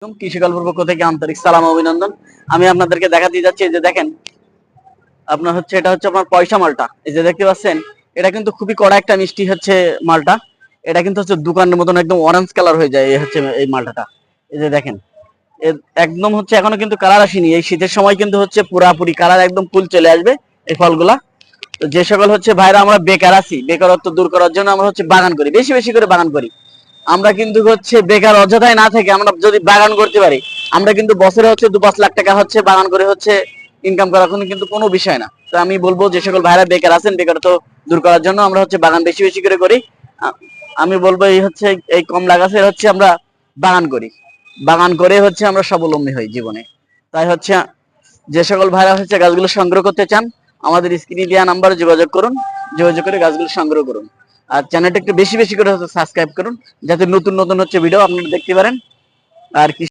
কৃষি গল্পের পক্ষ থেকে আন্তরিক সালাম অভিনন্দন। আমি আপনাদেরকে দেখাতে যাচ্ছি, এই যে দেখেন, আপনার হচ্ছে এটা হচ্ছে আপনার পয়সা মালটা। এই যে দেখতে পাচ্ছেন, এটা কিন্তু খুবই কড়া একটা মিষ্টি হচ্ছে মালটা। এটা কিন্তু হচ্ছে দোকানের মতন একদম অরেঞ্জ কালার হয়ে যায় এই হচ্ছে এই মালটাটা। এই যে দেখেন, একদম হচ্ছে এখনো কিন্তু কালার আসেনি। এই শীতের সময় কিন্তু হচ্ছে পুরাপুরি কালার একদম ফুল চলে আসবে এই ফলগুলা। তো যে সকল হচ্ছে ভাইরা আমরা বেকার আছি, বেকারত্ব দূর করার জন্য আমরা হচ্ছে বাগান করি, বেশি বেশি করে বাগান করি। আমরা কিন্তু হচ্ছে বেকার অযথায় না থেকে আমরা যদি বাগান করতে পারি, আমরা কিন্তু বছরে হচ্ছে 2-5 লাখ টাকা হচ্ছে বাগান করে হচ্ছে ইনকাম করা কিন্তু কোনো বিষয় না। তো আমি বলবো যে সকল ভাইরা বেকার আছেন, বেকারত্ব দূর করার জন্য আমরা হচ্ছে বাগান বেশি বেশি করে করি। আমি বলবো এই হচ্ছে এই কমলা গাছের হচ্ছে আমরা বাগান করি, বাগান করে হচ্ছে আমরা স্বাবলম্বী হই জীবনে। তাই হচ্ছে যে সকল ভাইরা হচ্ছে গাছগুলো সংগ্রহ করতে চান, আমাদের স্ক্রিনে দেওয়া নাম্বারে যোগাযোগ করুন, যোগাযোগ করে গাছগুলো সংগ্রহ করুন। আর চ্যানেলটা একটু বেশি বেশি করে হচ্ছে সাবস্ক্রাইব করুন, যাতে নতুন নতুন হচ্ছে ভিডিও আপনারা দেখতে পারেন। আর